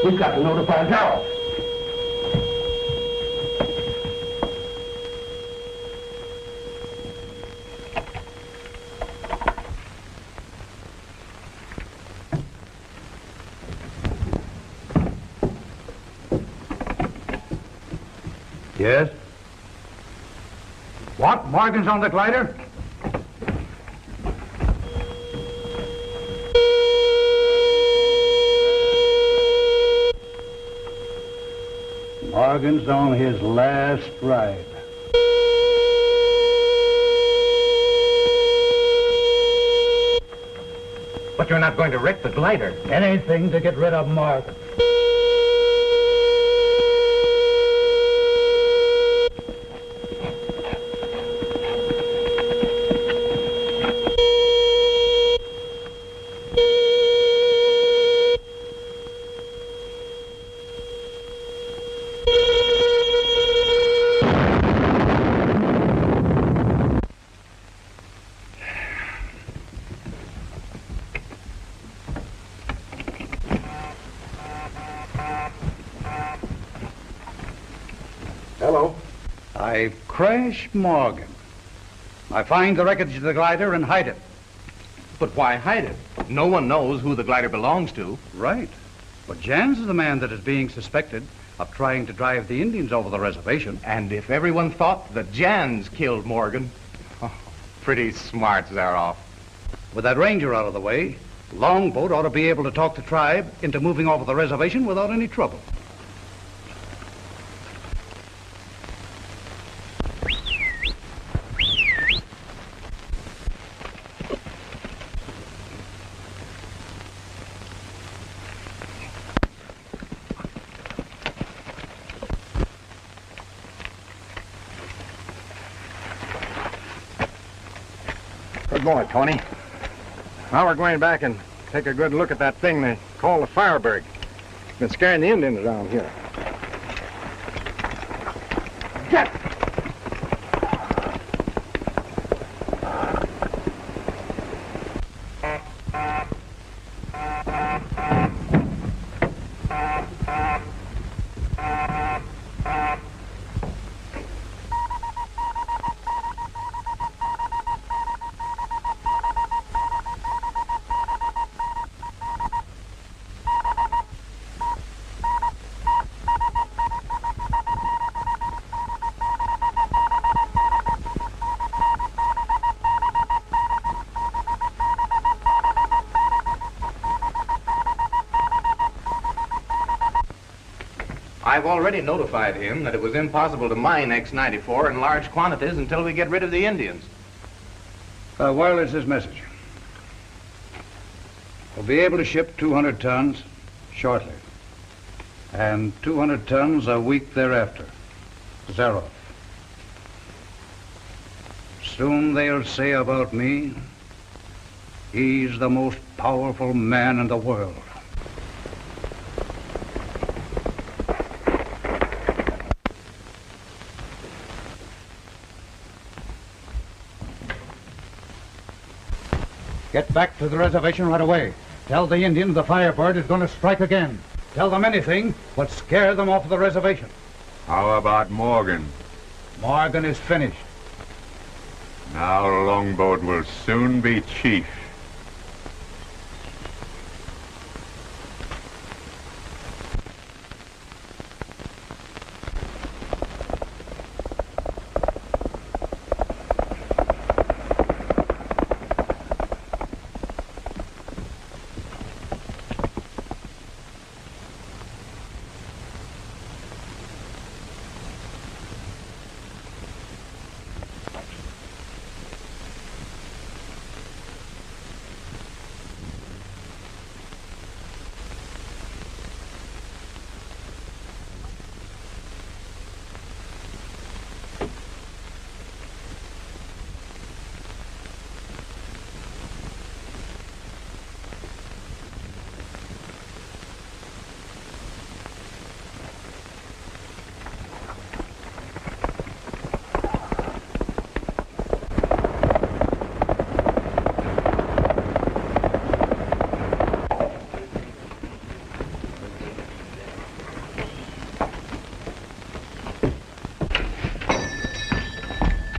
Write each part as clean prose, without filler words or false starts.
We've got to notify Darrell. Yes? What? Morgan's on the glider? Morgan's on his last ride. But you're not going to wreck the glider. Anything to get rid of Morgan. Hello. I crash Morgan. I find the wreckage of the glider and hide it. But why hide it? No one knows who the glider belongs to. Right. But Jans is the man that is being suspected of trying to drive the Indians over the reservation. And if everyone thought that Jans killed Morgan, pretty smart, Zaroff. With that ranger out of the way, Longboat ought to be able to talk the tribe into moving over the reservation without any trouble. Good boy, Tony. Now we're going back and take a good look at that thing they call the Firebird. It's been scaring the Indians around here. Get! I've already notified him that it was impossible to mine X-94 in large quantities until we get rid of the Indians. Wireless this message. We'll be able to ship 200 tons shortly. And 200 tons a week thereafter. Zaroff. Soon they'll say about me, he's the most powerful man in the world. Get back to the reservation right away. Tell the Indians the Firebird is going to strike again. Tell them anything, but scare them off the reservation. How about Morgan? Morgan is finished. Now Longboat will soon be chief.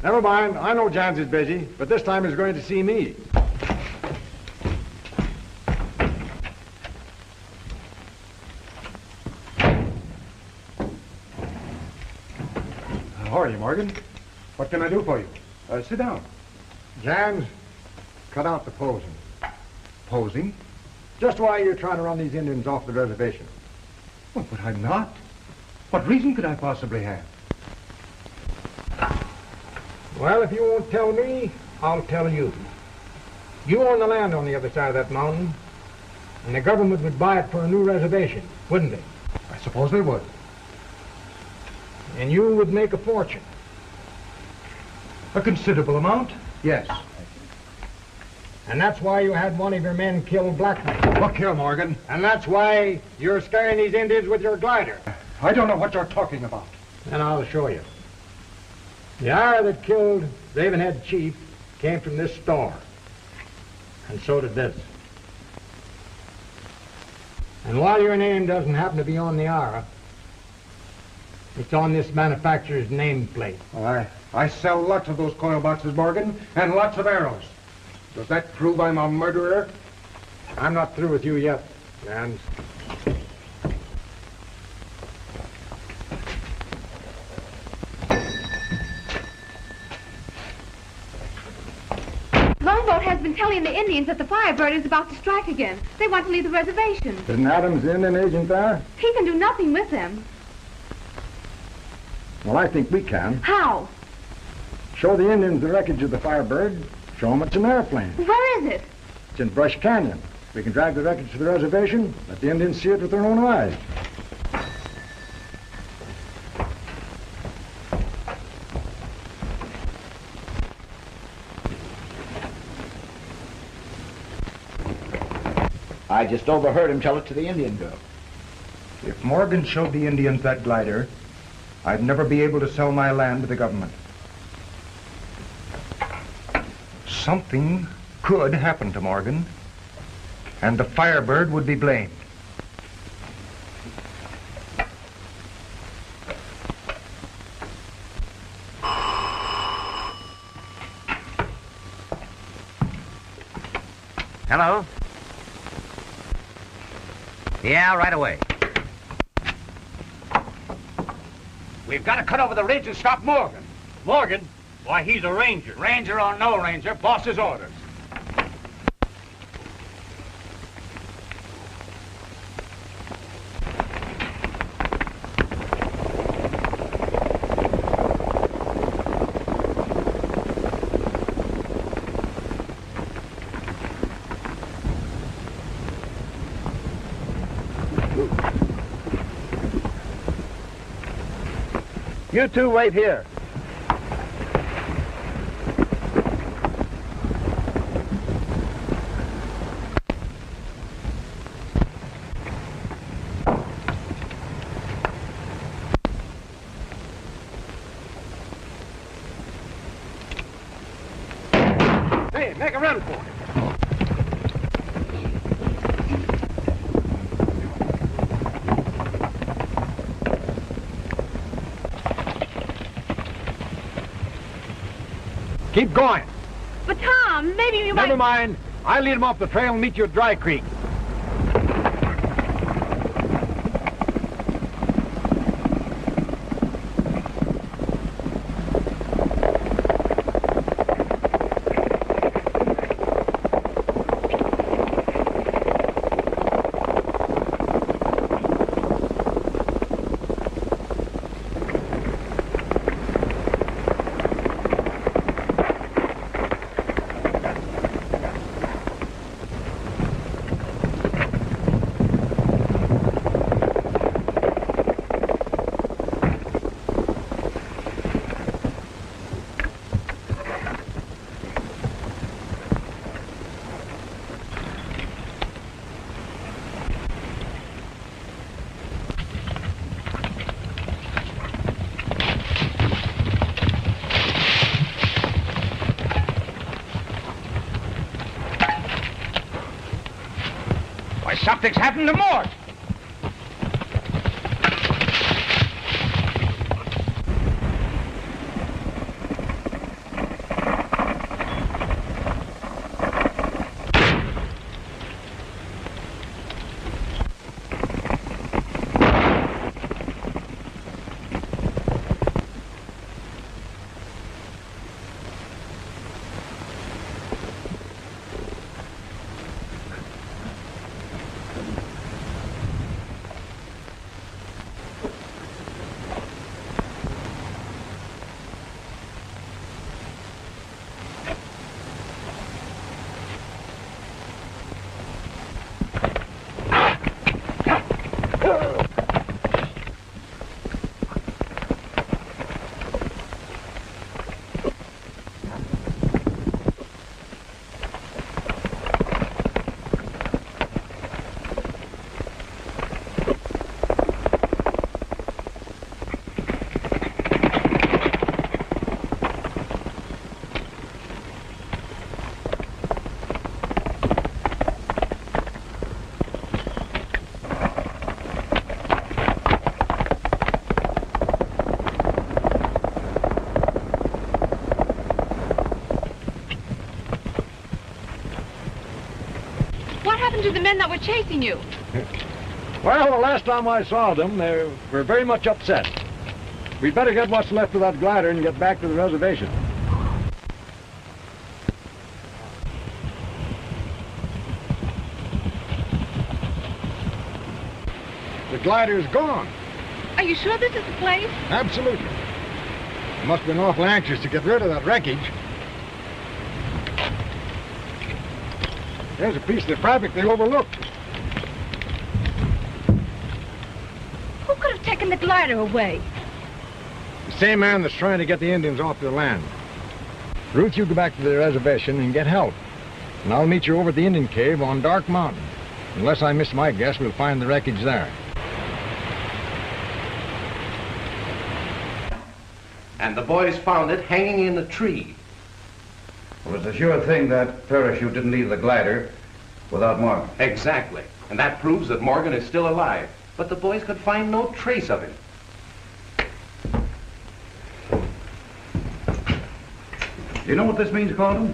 Never mind. I know Jans is busy, but this time he's going to see me. How are you, Morgan? What can I do for you? Sit down. Jans, cut out the posing. Posing? Just why you're trying to run these Indians off the reservation. Well, but I'm not. What reason could I possibly have? Well, if you won't tell me, I'll tell you. You own the land on the other side of that mountain, and the government would buy it for a new reservation, wouldn't they? I suppose they would. And you would make a fortune. A considerable amount? Yes. And that's why you had one of your men killed Blackman. Look here, Morgan. And that's why you're scaring these Indians with your glider. I don't know what you're talking about. And I'll show you. The hour that killed Ravenhead Chief came from this store. And so did this. And while your name doesn't happen to be on the hour, it's on this manufacturer's nameplate. I sell lots of those coil boxes, Morgan, and lots of arrows. Does that prove I'm a murderer? I'm not through with you yet, Jans. Longboat has been telling the Indians that the Firebird is about to strike again. They want to leave the reservation. Isn't Adams the Indian agent there? He can do nothing with them. Well, I think we can. How? Show the Indians the wreckage of the Firebird. Show them it's an airplane. Where is it? It's in Brush Canyon. We can drag the wreckage to the reservation, let the Indians see it with their own eyes. I just overheard him tell it to the Indian girl. If Morgan showed the Indians that glider, I'd never be able to sell my land to the government. Something could happen to Morgan, and the Firebird would be blamed. Hello? Yeah, right away. We've got to cut over the ridge and stop Morgan. Morgan? Why, he's a ranger. Ranger or no ranger, boss's orders. You two wait here. Hey, make a run for it. Keep going. But Tom, maybe you might... Never mind. I'll lead him off the trail and meet you at Dry Creek. Something's happened to Mort. the men that were chasing you? Well, the last time I saw them, they were very much upset. We'd better get what's left of that glider and get back to the reservation. The glider's gone. Are you sure this is the place? Absolutely. They must have been awful anxious to get rid of that wreckage. There's a piece of the fabric they overlooked. Who could have taken the glider away? The same man that's trying to get the Indians off their land. Ruth, you go back to the reservation and get help. And I'll meet you over at the Indian cave on Dark Mountain. Unless I miss my guess, we'll find the wreckage there. And the boys found it hanging in a tree. Well, it's a sure thing that parachute didn't leave the glider without Morgan. Exactly. And that proves that Morgan is still alive. But the boys could find no trace of him. Do you know what this means, Colton?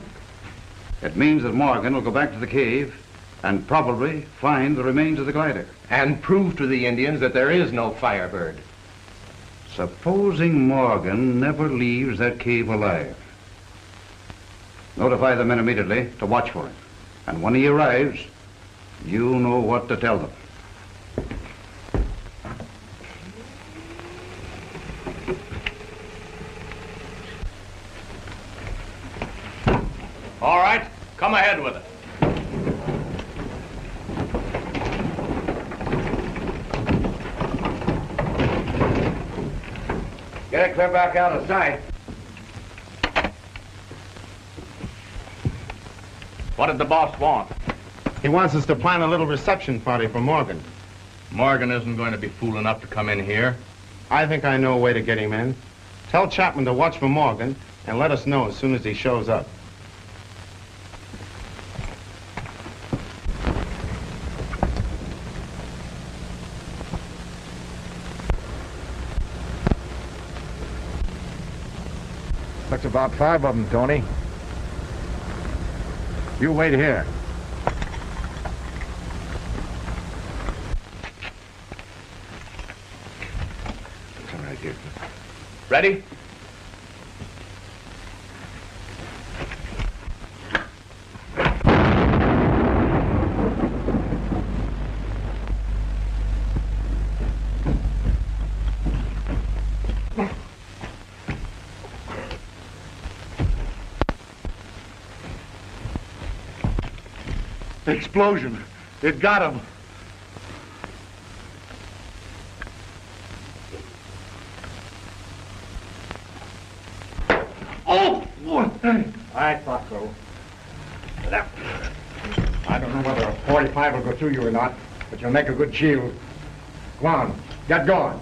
It means that Morgan will go back to the cave and probably find the remains of the glider. And prove to the Indians that there is no Firebird. Supposing Morgan never leaves that cave alive. Notify the men immediately to watch for him. And when he arrives, you know what to tell them. All right, come ahead with it. Get it clear back out of sight. What did the boss want? He wants us to plan a little reception party for Morgan. Morgan isn't going to be fool enough to come in here. I think I know a way to get him in. Tell Chapman to watch for Morgan and let us know as soon as he shows up. That's about 5 of them, Tony. You wait here. Come right here. Ready? Explosion. It got him. Oh! I thought so. I don't know whether a 45 will go through you or not, but you'll make a good shield. Come on, get going.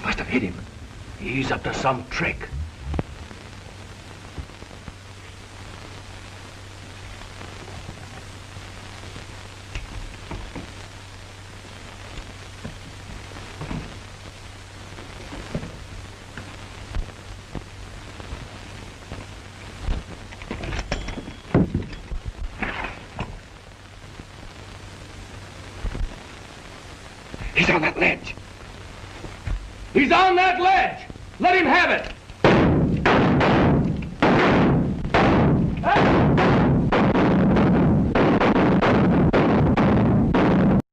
Must have hit him. He's up to some trick. He's on that ledge. He's on that ledge!